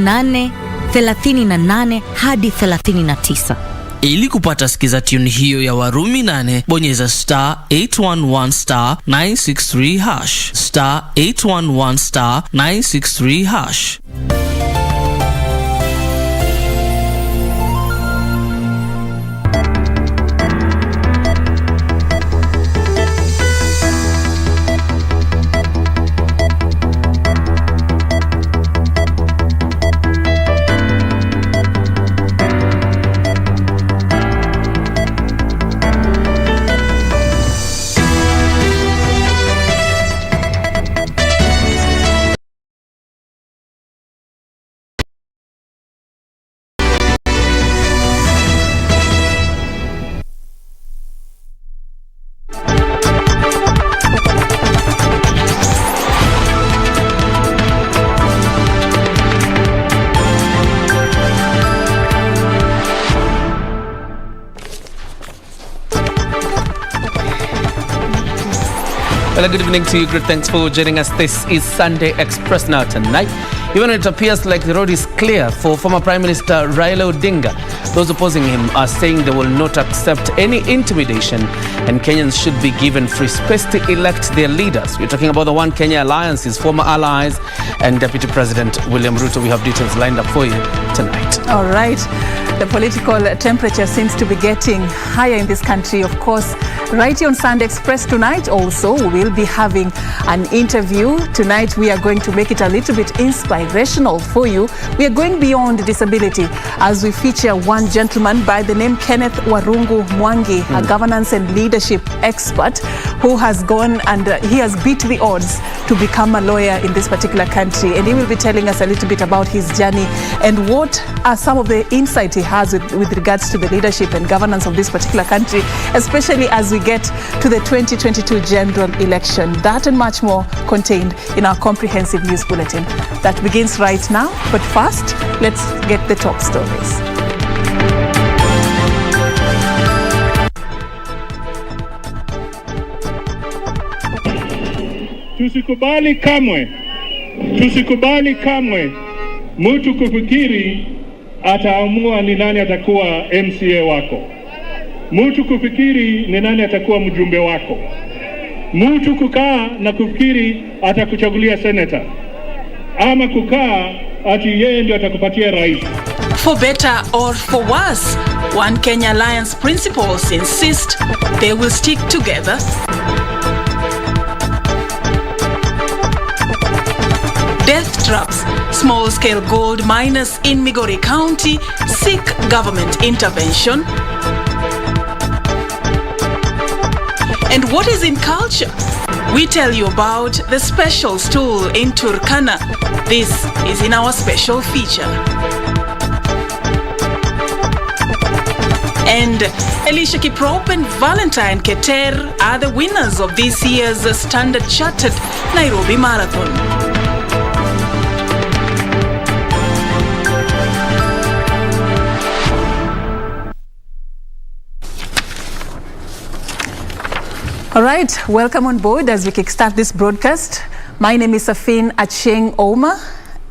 38 hadi 39. Ili kupata sikiza tune hiyo ya Warumi 8, bonyeza *811 *963 hash, *811 *963 hash. Well, good evening to you. Great thanks for joining us. This is Sunday Express. Now tonight, even when it appears like the road is clear for former Prime Minister Raila Odinga, those opposing him are saying they will not accept any intimidation and Kenyans should be given free space to elect their leaders. We're talking about the One Kenya Alliance, his former allies, and Deputy President William Ruto. We have details lined up for you tonight. All right. The political temperature seems to be getting higher in this country. Of course, right here on Sunday Express tonight also, we'll be having an interview. Tonight, we are going to make it a little bit inspirational for you. We are going beyond disability as we feature one gentleman by the name Kenneth Warungu Mwangi, a governance and leadership expert who has gone and he has beat the odds to become a lawyer in this particular country. And he will be telling us a little bit about his journey and what are some of the insights he has with regards to the leadership and governance of this particular country, especially as we get to the 2022 general election. That and much more contained in our comprehensive news bulletin that begins right now. But first, let's get the top stories. Tusikubali kamwe mtu kufikiri ataamua ni nani atakuwa MCA wako, mtu kufikiri ni nani atakuwa mjumbe wako, mtu kukaa na kufikiri atakuchagulia senator, ama kukaa ati yeye ndio atakupatia rais. For better or for worse, One Kenya Alliance principles insist they will stick together. Death traps, small-scale gold miners in Migori County seek government intervention. And what is in culture? We tell you about the special stool in Turkana. This is in our special feature. And ELISHA Kiprop and Valentine are the winners of this year's Standard Chartered Nairobi Marathon. All right, welcome on board as we kickstart this broadcast. My name is Serfine Achieng Ouma.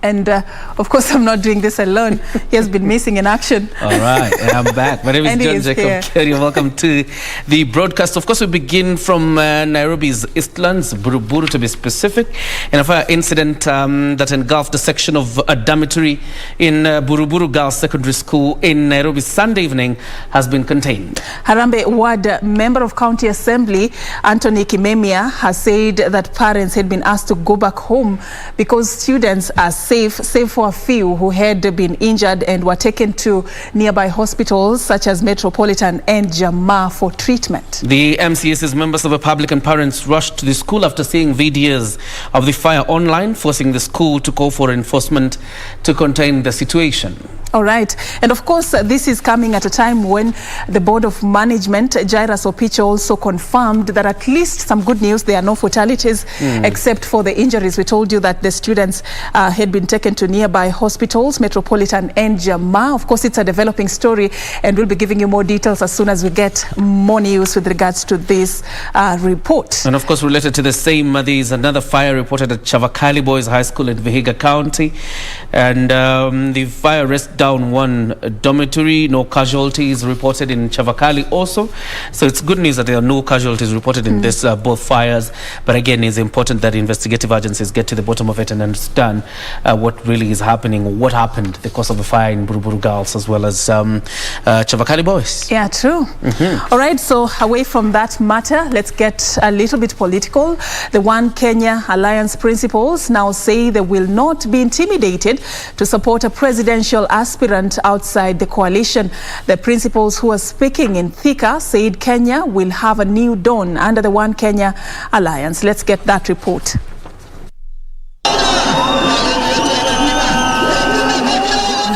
And of course, I'm not doing this alone. He has been missing in action. All right, and I'm back. My name is John Jacob Kioria. Welcome to the broadcast. Of course, we begin from Nairobi's Eastlands, Buruburu to be specific. And a fire incident that engulfed a section of a dormitory in Buruburu Girls Secondary School in Nairobi Sunday evening has been contained. Harambee Ward Member of County Assembly Anthony Kimemia has said that parents had been asked to go back home because students are save for a few who had been injured and were taken to nearby hospitals such as Metropolitan and Jamaa for treatment. The MCS's members of the public and parents rushed to the school after seeing videos of the fire online, forcing the school to call for enforcement to contain the situation. All right. And of course, this is coming at a time when the Board of Management, Jairus Opicho, also confirmed that at least some good news, there are no fatalities except for the injuries. We told you that the students had been taken to nearby hospitals, Metropolitan and Jama. Of course, it's a developing story, and we'll be giving you more details as soon as we get more news with regards to this report. And of course, related to the same, there is another fire reported at Chavakali Boys High School in Vihiga County. And the fire risked down one dormitory. No casualties reported in Chavakali also. So it's good news that there are no casualties reported in this both fires. But again, it's important that investigative agencies get to the bottom of it and understand what really is happening, what happened, the cause of the fire in Buruburu Girls as well as Chavakali Boys. Yeah, true. All right, so away from that matter, let's get a little bit political. The One Kenya Alliance principals now say they will not be intimidated to support a presidential aspirant outside the coalition. The principals who are speaking in Thika said Kenya will have a new dawn under the One Kenya Alliance. Let's get that report.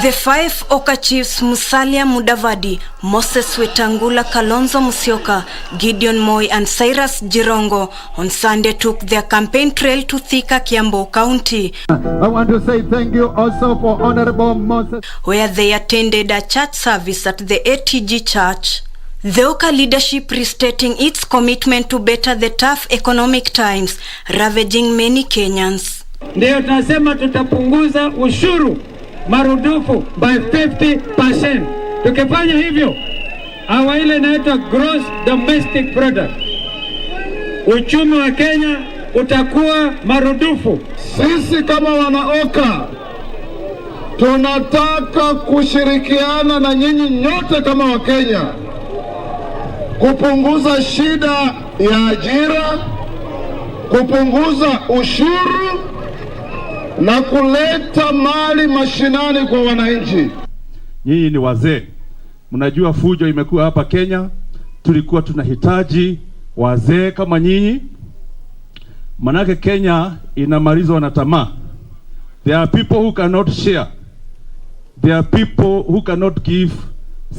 The five Oka chiefs Musalia Mudavadi, Moses Wetangula Kalonzo Musyoka, Gideon Moi and Cyrus Jirongo on Sunday took their campaign trail to Thika, Kiambu County. I want to say thank you also for Honorable Moses, where they attended a church service at the ATG Church. The Oka leadership restating its commitment to better the tough economic times ravaging many Kenyans. Ndio tunasema tutapunguza ushuru marudufu by 50%. Tukifanya hivyo, hawa ile inaitwa gross domestic product, uchumi wa Kenya utakuwa marudufu. sisi kama wanaoka tunataka kushirikiana na nyinyi nyote kama Wakenya kupunguza shida ya ajira, kupunguza ushuru na kuleta mali mashinani kwa wananchi. Nyinyi ni wazee, mnajua fujo imekuwa hapa Kenya. Tulikuwa tunahitaji wazee kama nyinyi, manake Kenya inamalizwa na tamaa. There are people who cannot share. There are people who cannot give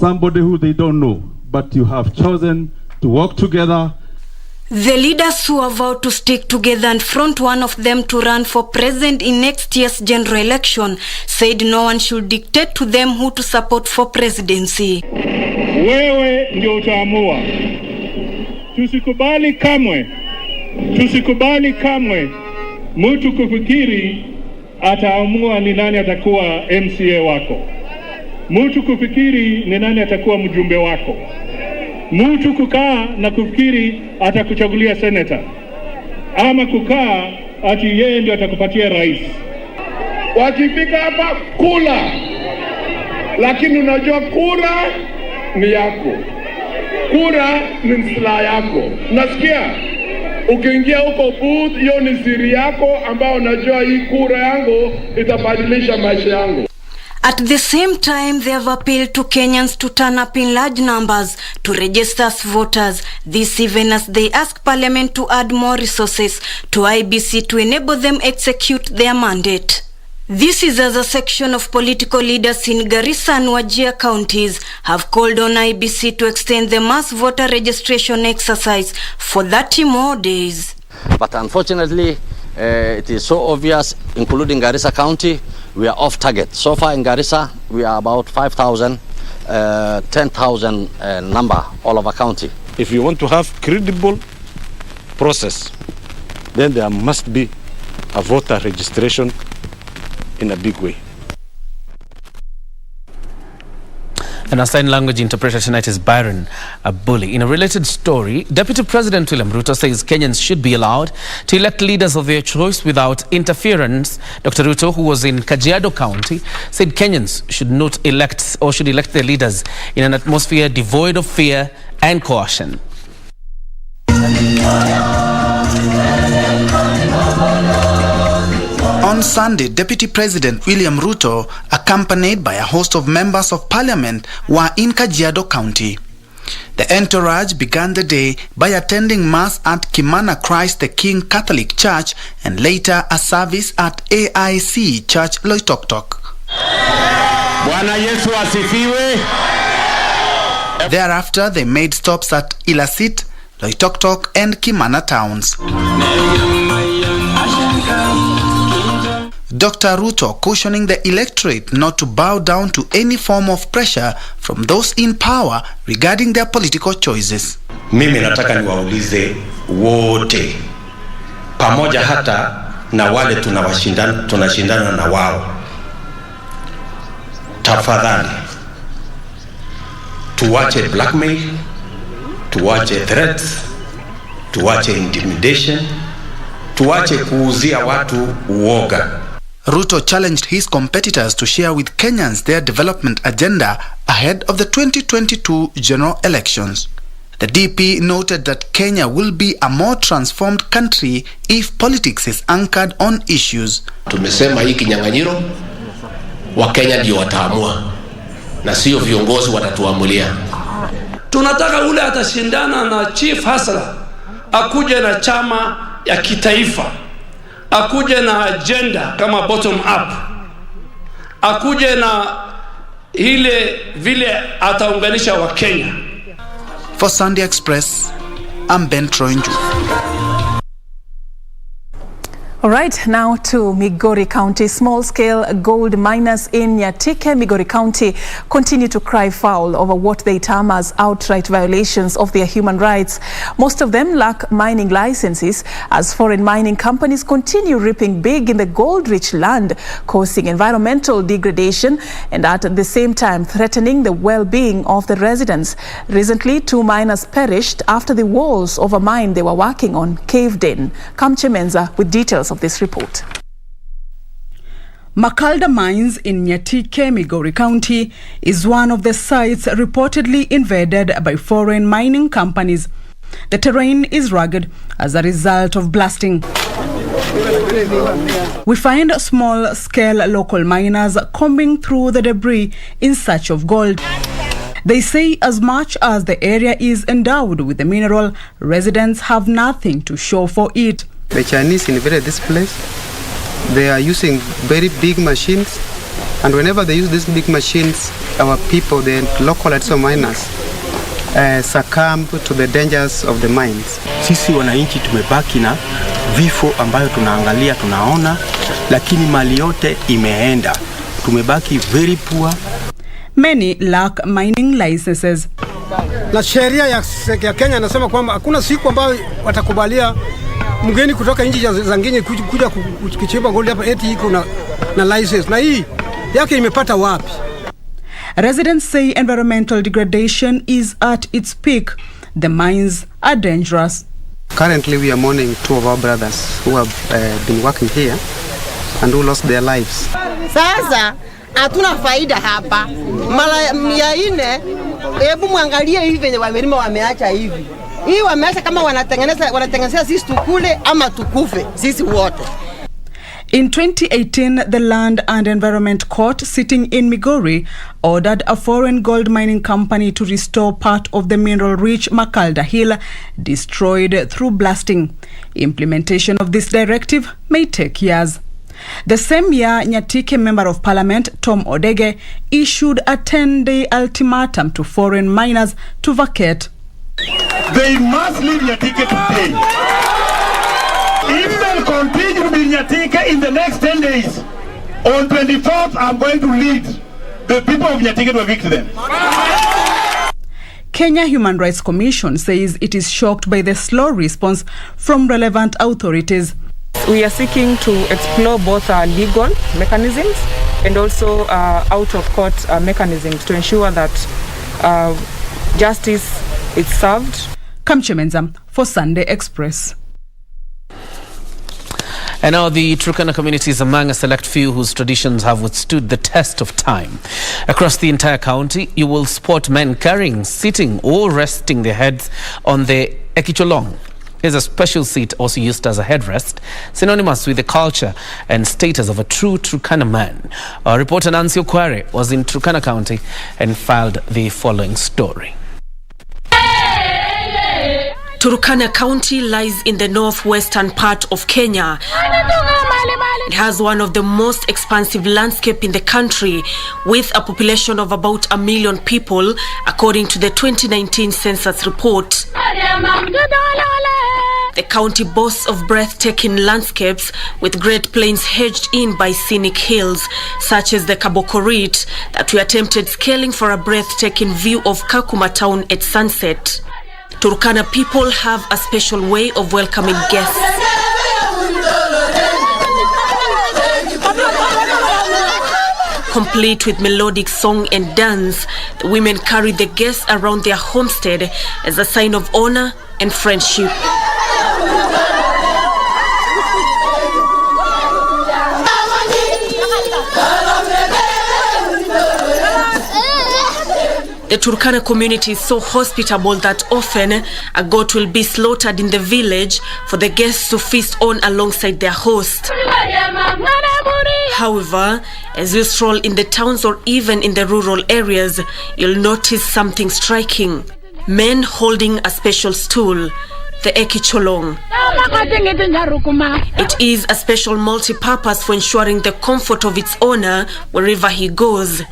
somebody who they don't know, but you have chosen to work together. The leaders who are vowed to stick together and front one of them to run for president in next year's general election said no one should dictate to them who to support for presidency. Wewe ndio utaamua. Tusikubali kamwe mtu kufikiri ataamua ni nani atakuwa MCA wako. Mtu kufikiri ni nani atakuwa mjumbe wako. Mtu kukaa na kufikiri atakuchagulia senator, ama kukaa ati yeye ndio atakupatia rais. Wakifika hapa kula, lakini unajua kura ni yako. Kura ni silaha yako. Nasikia ukiingia huko booth, hiyo ni siri yako ambao unajua hii kura yangu itabadilisha maisha yangu. At the same time, they have appealed to Kenyans to turn up in large numbers to register as voters, this even as they ask Parliament to add more resources to IBC to enable them execute their mandate. This is as a section of political leaders in Garissa and Wajir counties have called on IBC to extend the mass voter registration exercise for 30 more days. But unfortunately, it is so obvious, including Garissa County, we are off target. So far in Garissa, we are about 5,000, 10,000 number all over county. If you want to have credible process, then there must be a voter registration in a big way. And our sign language interpreter tonight is Byron Abuli. In a related story, Deputy President William RUTO says Kenyans should be allowed to elect leaders of their choice without interference. Dr. RUTO, who was in Kajiado County, said Kenyans should not elect or should elect their leaders in an atmosphere devoid of fear and coercion. On Sunday, Deputy President William RUTO, accompanied by a host of members of parliament, were in Kajiado County. The entourage began the day by attending Mass at Kimana Christ the King Catholic Church and later a service at AIC Church Loitoktok. Bwana Yesu asifiwe. Thereafter, they made stops at Ilasit, Loitoktok and Kimana towns. Dr. RUTO cautioning the electorate not to bow down to any form of pressure from those in power regarding their political choices. Mimi nataka niwaulize wote pamoja hata na wale tunashindana na wao. Tafadhali tuwache blackmail, tuwache threats, tuwache intimidation, tuwache kuuzia watu uoga. RUTO challenged his competitors to share with Kenyans their development agenda ahead of the 2022 general elections. The DP noted that Kenya will be a more transformed country if politics is anchored on issues. Tumesema hii kinyang'anyiro wa Kenya ndio wataamua na sio viongozi watatuamulia. Tunataka ule atashindana na Chief Hasla akuje na chama ya kitaifa, akuje na agenda kama bottom up, akuje na ile vile ataunganisha wa Kenya. For Sunday Express, I'm Ben Troinju. All right, now to Migori County. Small-scale gold miners in NYATIKE, Migori County, continue to cry foul over what they term as outright violations of their human rights. Most of them lack mining licenses as foreign mining companies continue reaping big in the gold-rich land, causing environmental degradation and at the same time threatening the well-being of the residents. Recently, 2 miners perished after the walls of a mine they were working on caved in. Kamche Menza with details of this report. Makalda Mines in NYATIKE, Migori County, is one of the sites reportedly invaded by foreign mining companies. The terrain is rugged as a result of blasting. We find small-scale local miners combing through the debris in search of gold. They say as much as the area is endowed with the mineral, residents have nothing to show for it. The Chinese invaded this place. They are using very big machines, and whenever they use these big machines, our people, the local artisanal miners, succumb to the dangers of the mines. Sisi wananchi tumebaki na vifo ambayo tunaangalia tunaona, lakini mali yote imeenda. Tumebaki very poor. Many lack mining licenses. Na sheria ya Kenya inasema kwamba hakuna siku ambayo watakubalia mgeni kutoka nchi za ngine kuja kuchimba gold hapa eti iko na license. Na hii yake imepata wapi? Residents say environmental degradation is at its peak. The mines are dangerous. Currently we are mourning 2 of our brothers who have been working here and who lost their lives. Sasa hatuna faida hapa. Mara ya 4, hebu muangalie hivi venye wamelima wameacha hivi. Hii wameacha kama wanatengeneza sisi tukule ama tukufe sisi wote. In 2018, the Land and Environment Court sitting in Migori ordered a foreign gold mining company to restore part of the mineral-rich Makalda Hill destroyed through blasting. Implementation of this directive may take years. The same year, NYATIKE Member of Parliament Tom Odege issued a 10-day ultimatum to foreign miners to vacate. They must leave NYATIKE today. If they continue to be in NYATIKE in the next 10 days, on 24th, I'm going to lead the people of NYATIKE to evict them. Kenya Human Rights Commission says it is shocked by the slow response from relevant authorities. We are seeking to explore both legal mechanisms and also out-of-court mechanisms to ensure that justice is served. Kamche Menza for Sunday Express. And now the Turkana community is among a select few whose traditions have withstood the test of time. Across the entire county, you will spot men carrying, sitting or resting their heads on the ekicholong. Is a special seat also used as a headrest, synonymous with the culture and status of a true Turkana man. Our reporter Nancy Okware was in Turkana County and filed the following story. Turkana County lies in the northwestern part of Kenya. It has one of the most expansive landscape in the country, with a population of about 1 million people, according to the 2019 census report. The county boasts of breathtaking landscapes, with Great Plains hedged in by scenic hills, such as the Kabokorit, that we attempted scaling for a breathtaking view of Kakuma town at sunset. Turkana people have a special way of welcoming guests. Complete with melodic song and dance, the women carry the guests around their homestead as a sign of honor and friendship. The Turkana community is so hospitable that often a goat will be slaughtered in the village for the guests to feast on alongside their host. However, as you stroll in the towns or even in the rural areas, you'll notice something striking. Men holding a special stool, the ekicholong. It is a special multi-purpose for ensuring the comfort of its owner wherever he goes.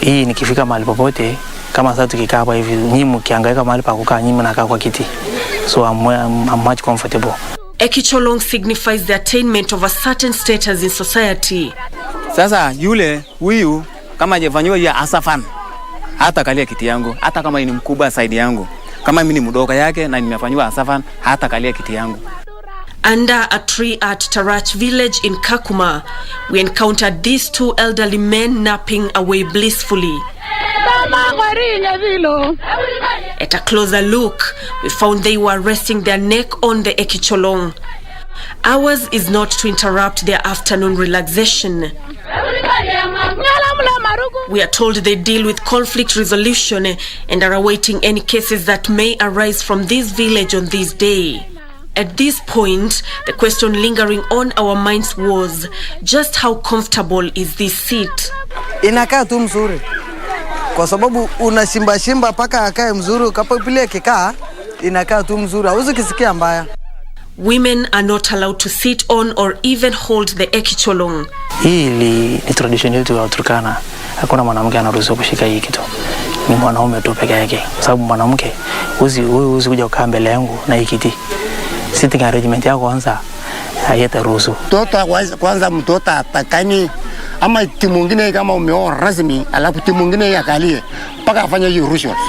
Hii nikifika mahali popote kama sasa tukikaa hapa hivi nyinyi mkiangaika mahali pa kukaa nyinyi mnakaa kwa kiti, so I'm much comfortable. Ekicholong signifies the attainment of a certain status in society. Sasa yule huyu kama hajafanywa ya asafan hata kalia kiti yangu, hata kama ni mkubwa side yangu, kama mimi ni mdogo yake na nimefanywa asafan hata kalia kiti yangu. Under a tree at Tarach village in Kakuma, we encountered these two elderly men napping away blissfully. At a closer look, we found they were resting their neck on the ekicholong. Ours is not to interrupt their afternoon relaxation. We are told they deal with conflict resolution and are awaiting any cases that may arise from this village on this day. At this point, the question lingering on our minds was, just how comfortable is this seat? Inakaa tu mzuri. Kwa sababu unashimba paka akae mzuri, kapopile kikaa inakaa tu mzuri. Hauwezi kisikia mbaya. Women are not allowed to sit on or even hold the ekicholong. Hii ni tradition yetu ya Turkana. Hakuna mwanamke anaruhusiwa kushika hii kitu. Ni mwanaume tu peke yake. Sababu mwanamke huwezi kuja kukaa mbele yangu na hii kiti. Sitting arrangement yako kwanza hayataruhusu. Mtoto kwanza mtoto atakani ama timu nyingine kama umeoa rasmi alafu timu nyingine yakalie mpaka afanye hiyo rituals.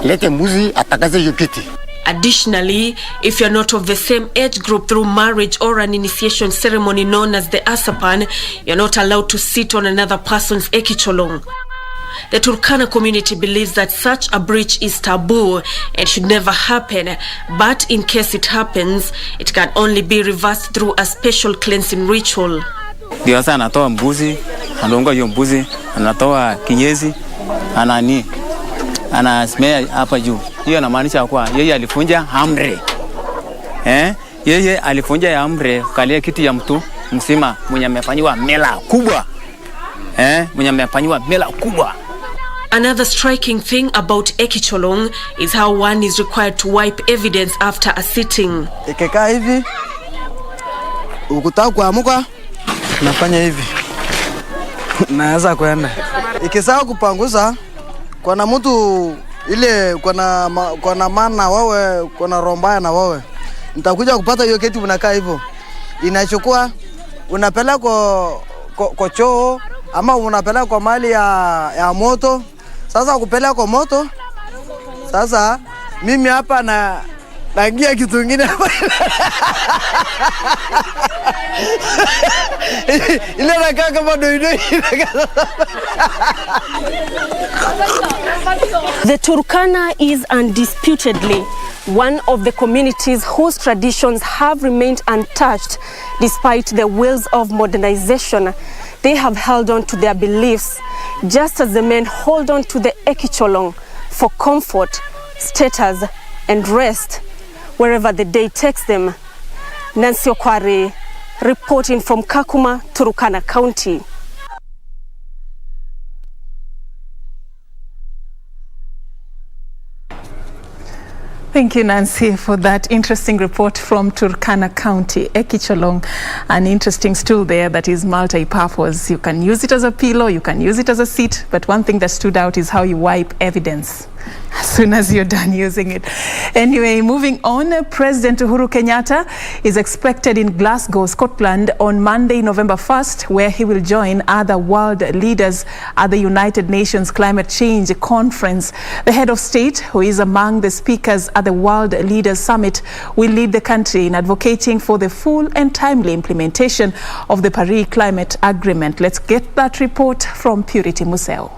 Lete mbuzi atakaze hiyo kiti. Additionally, if you're not of the same age group through marriage or an initiation ceremony known as the asapan, you're not allowed to sit on another person's ekicholong. The Turkana community believes that such a breach is taboo and should never happen, but in case it happens, it can only be reversed through a special cleansing ritual. Ndio sasa anatoa mbuzi, anaonga hiyo mbuzi, anatoa kinyesi, anasimea hapa juu. Hiyo inamaanisha kwa yeye alifunja amri. Yeye alifunja amri kalia kiti ya mtu msima mwenye amefanywa mela kubwa. Mwenye amefanywa mela kubwa. Another striking thing about ekicholong is how one is required to wipe evidence after a sitting. Ikikaa hivi, ukitaka kuamuka, nafanya hivi. Naanza kwenda. Ikisahau kupanguza, kuna mtu ile kuna maana wewe, kuna rombaya na wewe. Nitakuja kupata hiyo kiti unakaa hivyo. Inachukua unapeleka kwa choo ama unapeleka kwa mali ya moto. Sasa kupeleka kwa moto. Sasa mimi hapa naingia kitu kingine hapa. Ile nakaa kama doidoi. The Turkana is undisputedly one of the communities whose traditions have remained untouched despite the wheels of modernization. They have held on to their beliefs, just as the men hold on to the ekicholong for comfort, status, and rest wherever the day takes them. Nancy Okware, reporting from Kakuma, Turkana County. Thank you, Nancy, for that interesting report from Turkana County, Ekicholong. An interesting stool there that is multi-purpose. You can use it as a pillow, you can use it as a seat, but one thing that stood out is how you wipe evidence as soon as you're done using it. Anyway, moving on, President Uhuru Kenyatta is expected in Glasgow, Scotland on Monday, November 1st, where he will join other world leaders at the United Nations Climate Change Conference. The head of state, who is among the speakers at the World Leaders Summit, will lead the country in advocating for the full and timely implementation of the Paris Climate Agreement. Let's get that report from Purity Museo.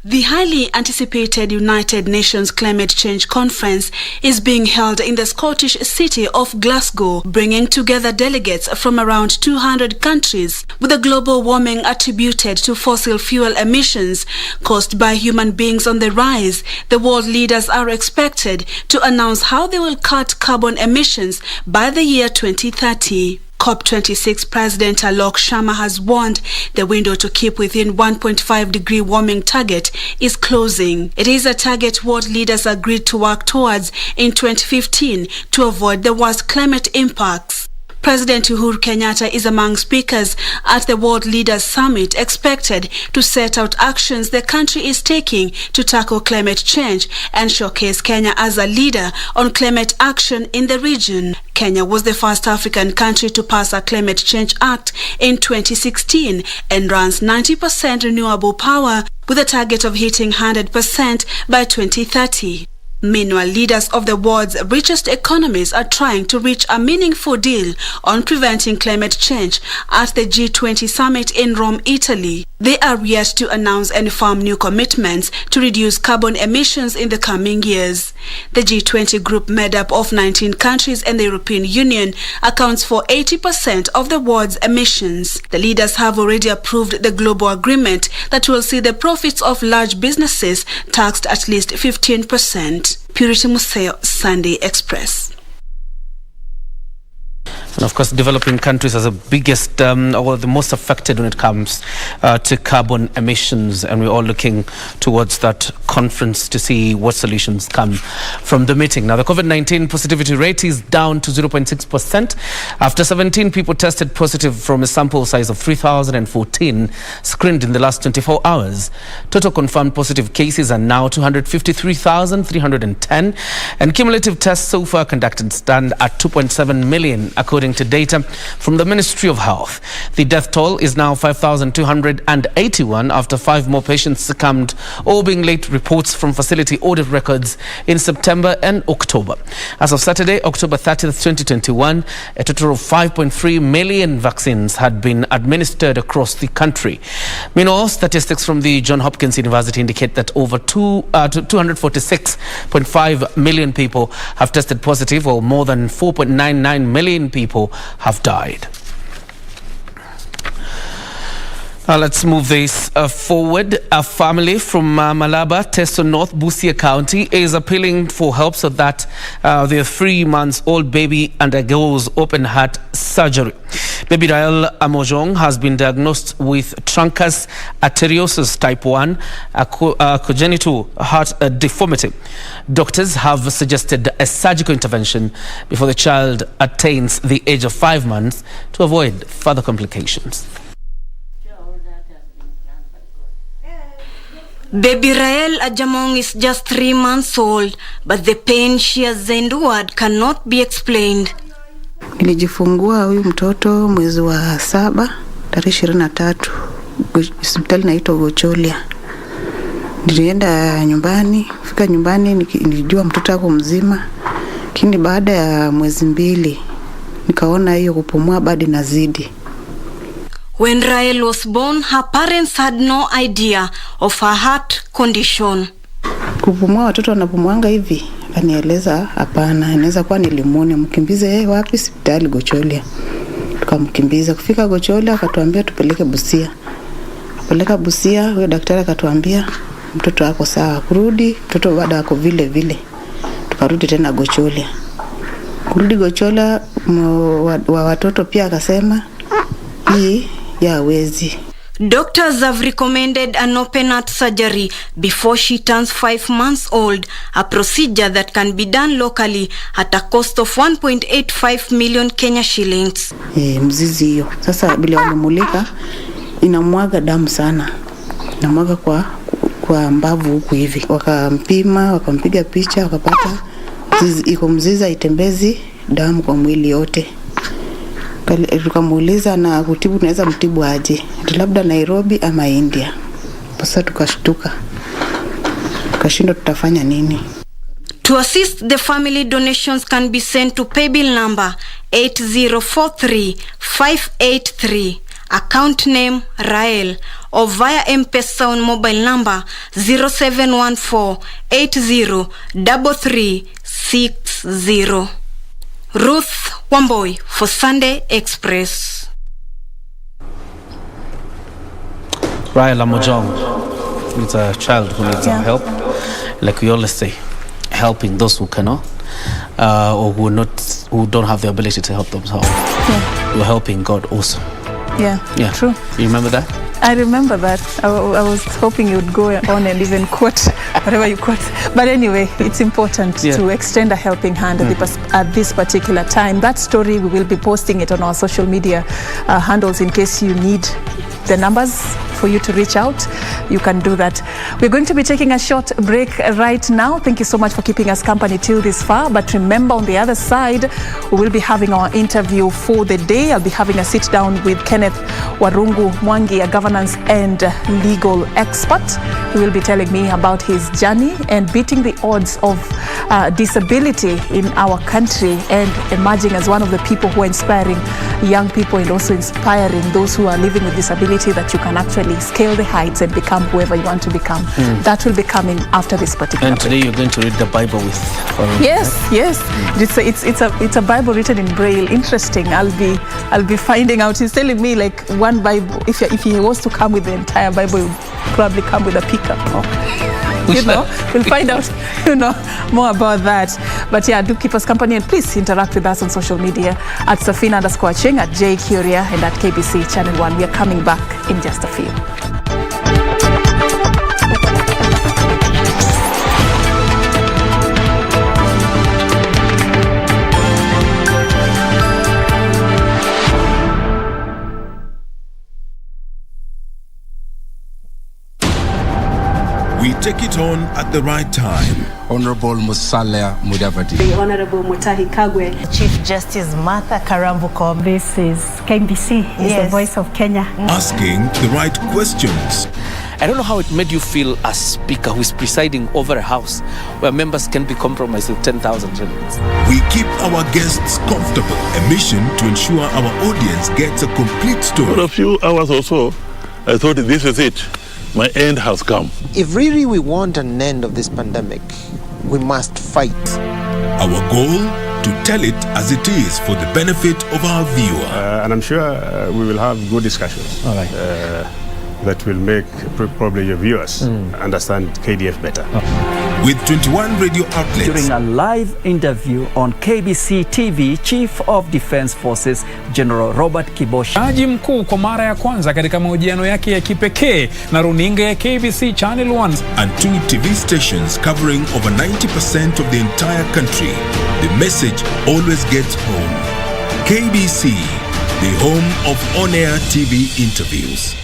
The highly anticipated United Nations Climate Change Conference is being held in the Scottish city of Glasgow, bringing together delegates from around 200 countries. With the global warming attributed to fossil fuel emissions caused by human beings on the rise, the world leaders are expected to announce how they will cut carbon emissions by the year 2030. COP26 President Alok Sharma has warned the window to keep within 1.5-degree warming target is closing. It is a target world leaders agreed to work towards in 2015 to avoid the worst climate impacts. President Uhuru Kenyatta is among speakers at the World Leaders Summit, expected to set out actions the country is taking to tackle climate change and showcase Kenya as a leader on climate action in the region. Kenya was the first African country to pass a Climate Change Act in 2016 and runs 90% renewable power with a target of hitting 100% by 2030. Meanwhile, leaders of the world's richest economies are trying to reach a meaningful deal on preventing climate change at the G20 summit in Rome, Italy. They are yet to announce any firm new commitments to reduce carbon emissions in the coming years. The G20 group, made up of 19 countries and the European Union, accounts for 80% of the world's emissions. The leaders have already approved the global agreement that will see the profits of large businesses taxed at least 15%. Purity Museo, Sunday Express. And of course, developing countries are the biggest or the most affected when it comes to carbon emissions, and we're all looking towards that conference to see what solutions come from the meeting. Now, the COVID-19 positivity rate is down to 0.6% after 17 people tested positive from a sample size of 3,014 screened in the last 24 hours. Total confirmed positive cases are now 253,310, and cumulative tests so far conducted stand at 2.7 million, according to data from the Ministry of Health. The death toll is now 5,281 after 5 more patients succumbed, all being late reports from facility audit records in September and October. As of Saturday, October 30th, 2021, a total of 5.3 million vaccines had been administered across the country. Meanwhile, statistics from the Johns Hopkins University indicate that over 246.5 million people have tested positive, while more than 4.99 million people have died. Let's move this forward. A family from Malaba, Teso North, Busia County is appealing for help so that their 3-month-old baby undergoes open heart surgery. Baby Rael Amojong has been diagnosed with truncus arteriosus type 1, a congenital heart deformity. Doctors have suggested a surgical intervention before the child attains the age of 5 months to avoid further complications. Baby Rael Ajamong is just 3 months old, but the pain she has endured cannot be explained. Nilijifungua huyu mtoto mwezi wa 7 tarehe 23 hospitali inaitwa Gocholia. Nilienda nyumbani, fika nyumbani nilijua mtoto wako mzima. Lakini baada ya mwezi 2 nikaona hiyo kupumua bado inazidi. When Rael was born, her parents had no idea of her heart condition. Kupumua watoto wanapumuanga hivi, anieleza hapana, inaweza kuwa ni limoni, mkimbize wapi? Hospitali Gocholia. Tukamkimbiza, kufika Gocholia akatuambia tupeleke Busia. Kupeleka Busia, huyo daktari akatuambia mtoto wako sawa. Kurudi, mtoto bado wako vile vile. Tukarudi tena Gocholia. Kurudi Gocholia wa watoto pia akasema hii ya wezi. Doctors have recommended an open heart surgery before she turns 5 months old, a procedure that can be done locally at a cost of 1.85 million Kenya shillings. Mzizi hiyo. Sasa bila wamemulika inamwaga damu sana. Inamwaga kwa mbavu huku hivi. Wakampima, wakampiga picha, wakapata iko mzizi haitembezi damu kwa mwili yote. Tukamuuliza na kutibu tunaweza mtibu aje? Labda Nairobi ama India. Sasa tukashtuka. Tukashindwa tutafanya nini? To assist the family, donations can be sent to paybill number 8043583, account name Rael, or via M-Pesa on mobile number 0714803360. Ruth Wamboi for Sunday Express. Rael Amojong is a child who needs our help. Like we always say, helping those who cannot or who don't have the ability to help themselves. We're helping God also. Yeah, true. You remember that? I remember that. I was hoping you would go on and even quote whatever you quote. But anyway, it's important to extend a helping hand at this particular time. That story, we will be posting it on our social media handles in case you need the numbers for you to reach out. You can do that. We're going to be taking a short break right now. Thank you so much for keeping us company till this far. But remember, on the other side, we will be having our interview for the day. I'll be having a sit down with Kenneth Warungu Mwangi, a governance and legal expert. He will be telling me about his journey and beating the odds of disability in our country and emerging as one of the people who are inspiring young people and also inspiring those who are living with disability that you can actually scale the heights and become whoever you want to become. That will be coming after this particular And today you're going to read the Bible with Yes. It's a Bible written in Braille. Interesting. I'll be finding out. He's telling me like one Bible. If he was to come with the entire Bible, he would probably come with a pickup. We'll find out more about that. But yeah, do keep us company and please interact with us on social media at Serfine_Achieng, at Kioria, and at KBC Channel 1. We are coming back in just a few. We take it on at the right time. Honorable Musalia Mudavadi. The Honorable Mutahi Kagwe. Chief Justice Martha Karambuko. This is KBC, the voice of Kenya. Asking the right questions. I don't know how it made you feel as speaker who is presiding over a house where members can be compromised with 10,000 shillings. We keep our guests comfortable. A mission to ensure our audience gets a complete story. For a few hours or so, I thought this is it. My end has come. If really we want an end of this pandemic, we must fight. Our goal, to tell it as it is for the benefit of our viewer. And I'm sure we will have good discussions. All right. That will make probably your viewers understand KDF better. With 21 radio outlets. During a live interview on KBC TV, Chief of Defense Forces General Robert Kibosha. Jaji mkuu kwa mara ya kwanza katika mahojiano yake ya kipekee na runinga ya KBC Channel 1. And 2 TV stations covering over 90% of the entire country. The message always gets home. KBC, the home of on-air TV interviews.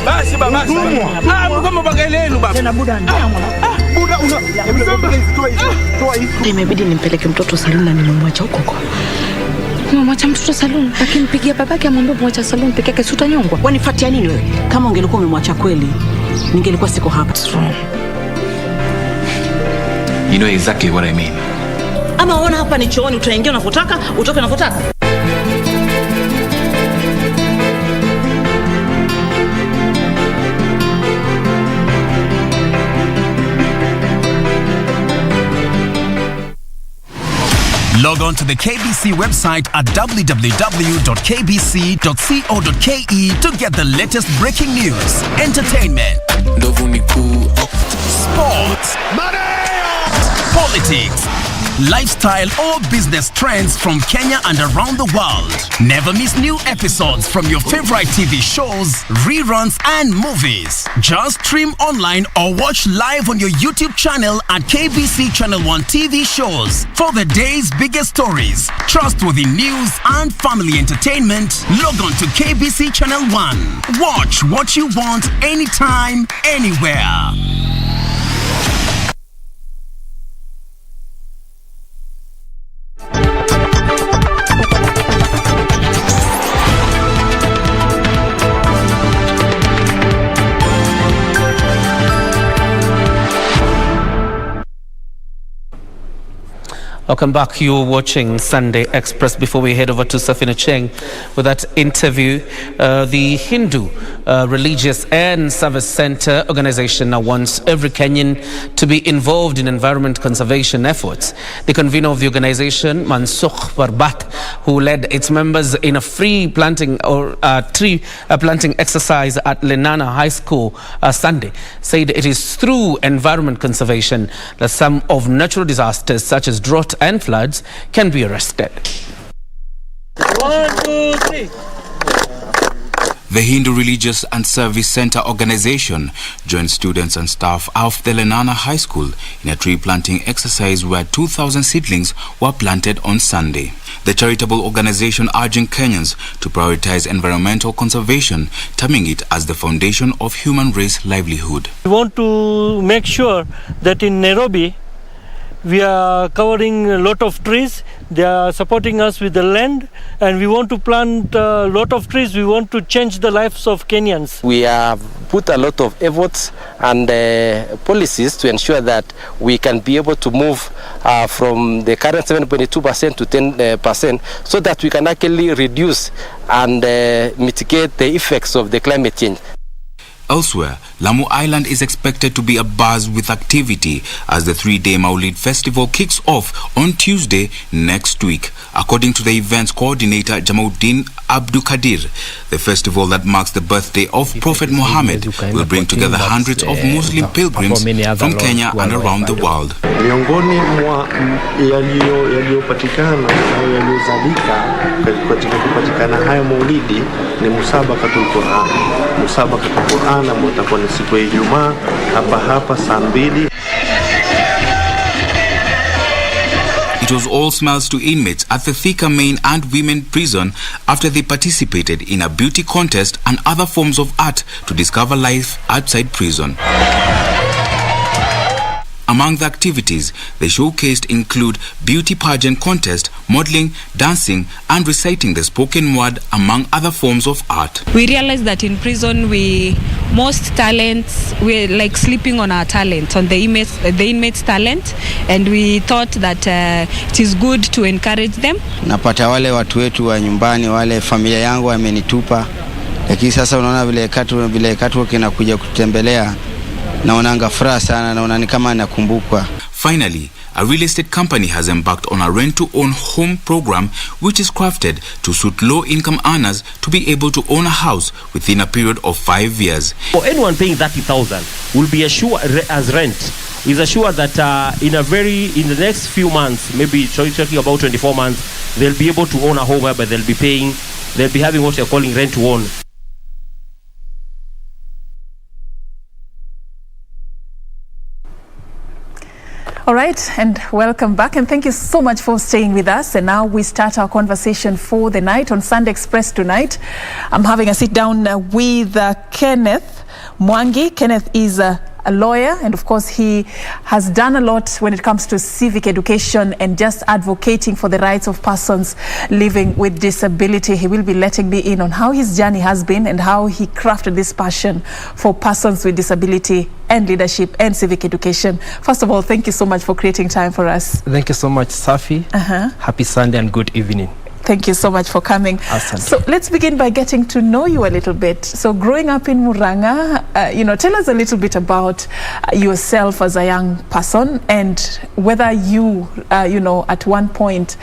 Basi baba. Mkomo bagelenu baba. Tena buda buda imebidi nimpeleke mtoto saluni na nimemwacha huko. Nimemwacha mtoto saluni, lakini pigia babake amwambie mwacha saluni peke yake sutanyongwa. Wanifuatia nini wewe? Kama ungelikuwa umemwacha kweli, ningelikuwa siko hapa. You know exactly what I mean. Ama unaona hapa ni chooni, utaingia unapotaka, utoke unapotaka. Log on to the KBC website at www.kbc.co.ke to get the latest breaking news, entertainment, sports, politics, lifestyle or business trends from Kenya and around the world. Never miss new episodes from your favorite TV shows, reruns and movies. Just stream online or watch live on your YouTube channel at KBC Channel 1 TV shows. For the day's biggest stories, trustworthy news and family entertainment, log on to KBC Channel 1. Watch what you want anytime, anywhere. Welcome back. You're watching Sunday Express. Before we head over to Serfine Achieng with that interview, the Hindu Religious and Service Center organization now wants every Kenyan to be involved in environment conservation efforts. The convener of the organization, Mansukh Barbat, who led its members in a free planting or tree planting exercise at Lenana High School Sunday, said it is through environment conservation that some of natural disasters such as drought and floods can be arrested. 1, 2, 3. The Hindu Religious and Service Center organization joined students and staff of the Lenana High School in a tree planting exercise where 2,000 seedlings were planted on Sunday. The charitable organization urging Kenyans to prioritize environmental conservation, terming it as the foundation of human race livelihood. We want to make sure that in Nairobi, we are covering a lot of trees. They are supporting us with the land, and we want to plant a lot of trees. We want to change the lives of Kenyans. We have put a lot of efforts and policies to ensure that we can be able to move from the current 7.2% to 10%, so that we can actually reduce and mitigate the effects of the climate change. Elsewhere, Lamu Island is expected to be abuzz with activity as the 3-day MAULID festival kicks off on Tuesday next week. According to the event's coordinator, Jamauddin Abdul Kadir, the festival that marks the birthday of Prophet Muhammad will bring together hundreds of Muslim pilgrims from Kenya and around the world. Miongoni mwa yaliyopatikana au yaliyozalika katika kupatikana haya maulidi ni musabaqatul Quran. Musabaqatul Quran ambao utakuwa ni siku ya Ijumaa hapa saa 2. It was all smiles to inmates at the Thika Main and Women Prison after they participated in a beauty contest and other forms of art to discover life outside prison. Among the activities they showcased include beauty pageant contest, modeling, dancing and reciting the spoken word, among other forms of art. We realized that in prison most talents, we're like sleeping on our talent, on the inmates' talent, and we thought that it is good to encourage them. Napata wale watu wetu wa nyumbani, wale familia yangu wamenitupa, lakini sasa unaona vile katu kinakuja kutembelea, naonanga furaha sana, naona ni kama nakumbukwa. Finally, a real estate company has embarked on a rent-to-own home program which is crafted to suit low-income earners to be able to own a house within a period of 5 years. For anyone paying 30,000 will be assured as rent, is assured that in the next few months, maybe talking about 24 months, they'll be able to own a home whereby they'll be having what they're calling rent-to-own. All right, and welcome back, and thank you so much for staying with us. And now we start our conversation for the night on Sunday Express tonight. I'm having a sit down with Kenneth MWANGI. Kenneth is a lawyer, and of course he has done a lot when it comes to civic education and just advocating for the rights of persons living with disability. He will be letting me in on how his journey has been and how he crafted this passion for persons with disability and leadership and civic education. First of all, thank you so much for creating time for us. Thank you so much, Safi. Happy Sunday and good evening. Thank you so much for coming. So let's begin by getting to know you a little bit. So growing up in Muranga, tell us a little bit about yourself as a young person, and whether you, at one point,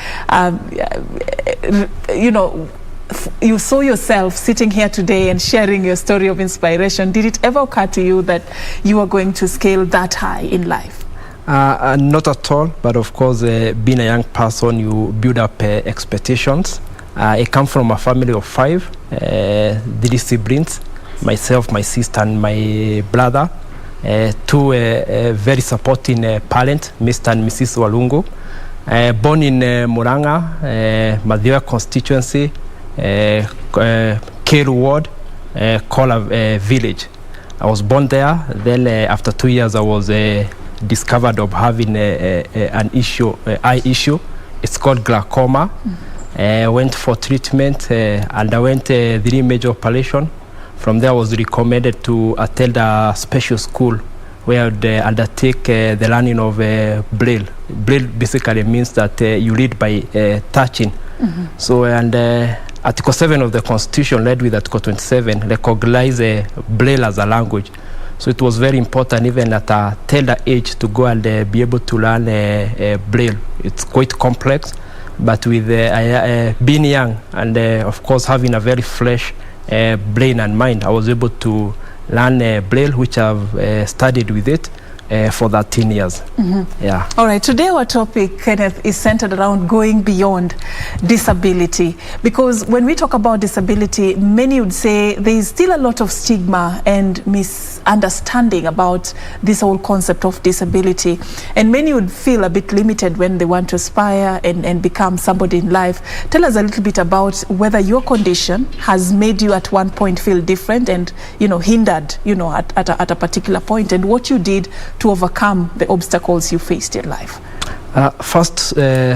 you saw yourself sitting here today and sharing your story of inspiration. Did it ever occur to you that you are going to scale that high in life? Not at all, but of course, being a young person, you build up expectations. I come from a family of 5, 3 siblings, myself, my sister, and my brother. 2 very supporting parents, Mr. and Mrs. Warungu. Born in Muranga, Madhira constituency, Keru ward, Kola village. I was born there. Then after 2 years, I was discovered of having an issue, eye issue. It's called glaucoma. Went for treatment, underwent 3 major operations. From there, I was recommended to attend a special school where they undertake the learning of Braille. Braille basically means that you read by touching. So, and Article 7 of the Constitution, led with Article 27, recognize Braille as a language. So it was very important, even at a tender age, to go and be able to learn Braille. It's quite complex, but with being young and, of course, having a very fresh brain and mind, I was able to learn Braille, which I've studied with it for 13 years. Yeah. All right, today our topic, Kenneth, is centered around going beyond disability, because when we talk about disability, many would say there is still a lot of stigma and misunderstanding about this whole concept of disability, and many would feel a bit limited when they want to aspire and become somebody in life. Tell us a little bit about whether your condition has made you at one point feel different and, you know, hindered, you know, at a particular point, and what you did to overcome the obstacles you faced in life. First,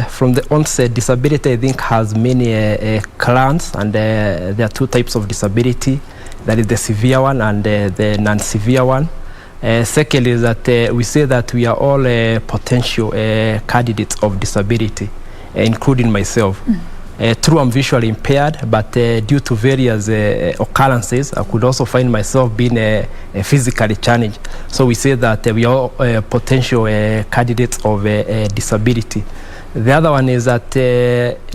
from the onset, disability, I think, has many clans, and there are 2 types of disability. That is the severe one and the non-severe one. Second is that we say that we are all potential candidates of disability, including myself. True, I'm visually impaired, but due to various occurrences, I could also find myself being physically challenged. So we say that we are potential candidates of disability. The other one is that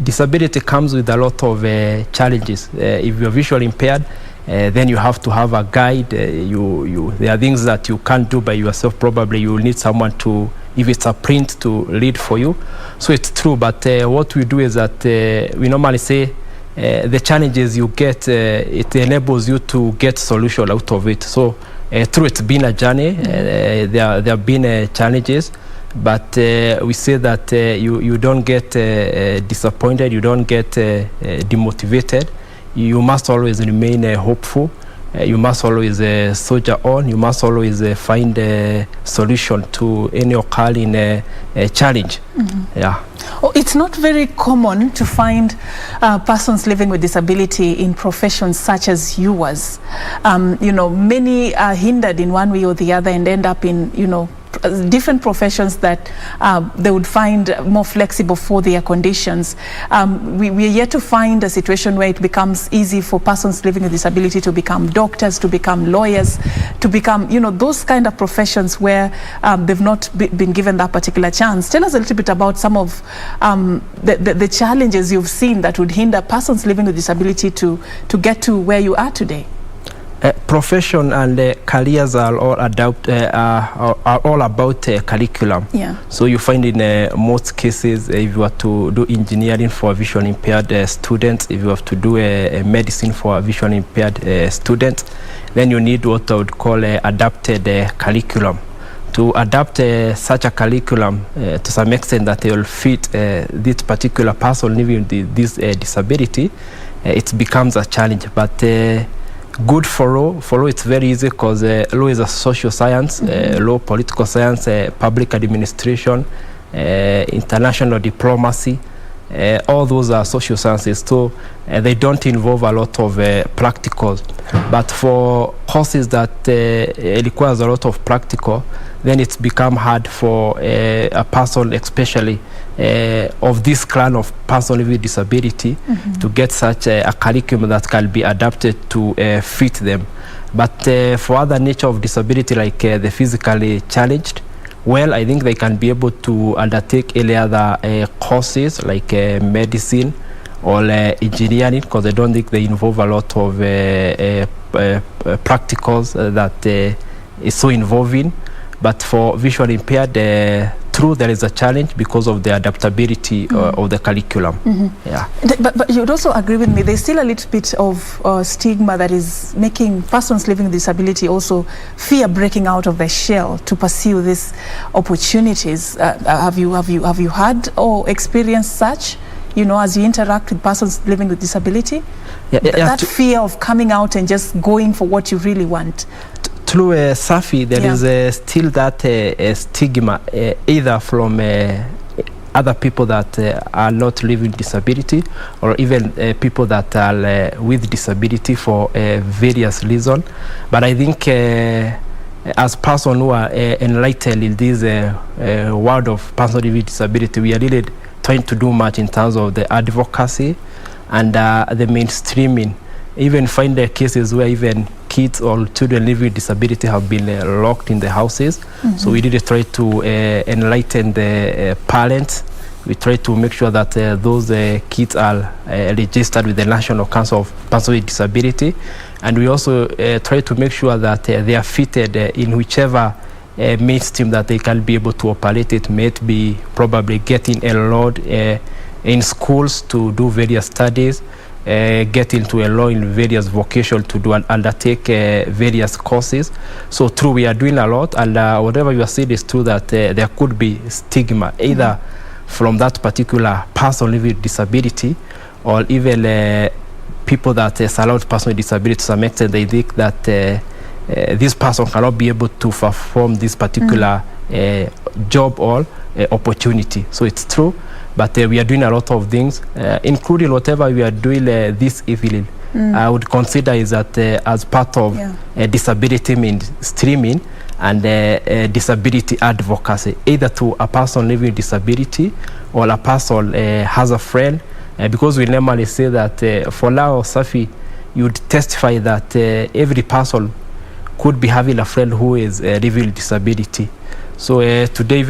disability comes with a lot of challenges. If you're visually impaired, then you have to have a guide. There are things that you can't do by yourself. Probably you will need someone to, if it's a print, to read for you. So it's true, but what we do is that we normally say the challenges you get, it enables you to get solution out of it. So through it's been a journey. There have been challenges, but we say that you don't get disappointed, you don't get demotivated. You must always remain hopeful. You must always soldier on. You must always find a solution to any occurring challenge. Yeah. Oh, it's not very common to find persons living with disability in professions such as yours. You know, many are hindered in one way or the other and end up in, you know, different professions that they would find more flexible for their conditions. We are yet to find a situation where it becomes easy for persons living with disability to become doctors, to become lawyers, to become, you know, those kind of professions where they've not been given that particular chance. Tell us a little bit about some of the challenges you've seen that would hinder persons living with disability to get to where you are today. Profession and careers are all about curriculum. Yeah. So you find in most cases, if you are to do engineering for visually impaired students, if you have to do medicine for visually impaired students, then you need what I would call adapted curriculum. To adapt such a curriculum to some extent that it will fit this particular person living with this disability, it becomes a challenge. But good for law, it's very easy because law is a social science, law, political science, public administration, international diplomacy. All those are social sciences, so they don't involve a lot of practicals. But for courses that requires a lot of practical, then it's become hard for a person, especially of this clan of person with disability, to get such a curriculum that can be adapted to fit them. But for other nature of disability, like the physically challenged, well, I think they can be able to undertake any other courses like medicine or engineering, because I don't think they involve a lot of practicals that is so involving. But for visually impaired, true, there is a challenge because of the adaptability of the curriculum. Yeah. But you'd also agree with me, there's still a little bit of stigma that is making persons living with disability also fear breaking out of their shell to pursue these opportunities. Have you had or experienced such, you know, as you interact with persons living with disability? That fear of coming out and just going for what you really want. Through Safi, there is still that stigma, either from other people that are not living with disability, or even people that are with disability for various reasons. But I think as person who are enlightened in this world of person living with disability, we are really trying to do much in terms of the advocacy and the mainstreaming. Even find the cases where even kids or children living with disability have been locked in the houses. So we really try to enlighten the parents. We try to make sure that those kids are registered with the National Council of Persons with Disability. And we also try to make sure that they are fitted in whichever mainstream that they can be able to operate. It may be probably getting enrolled in schools to do various studies, get into a law in various vocations to do and undertake various courses. So true, we are doing a lot, and whatever you are saying is true that there could be stigma either from that particular person living with disability, or even people that surround person with disability. To some extent, they think that this person cannot be able to perform this particular job or opportunity. So it's true. But we are doing a lot of things, including whatever we are doing this evening. I would consider is that as part of disability mainstreaming and disability advocacy, either to a person living with disability or a person has a friend. Because we normally say that for now, Safi, you would testify that every person could be having a friend who is living with disability. So today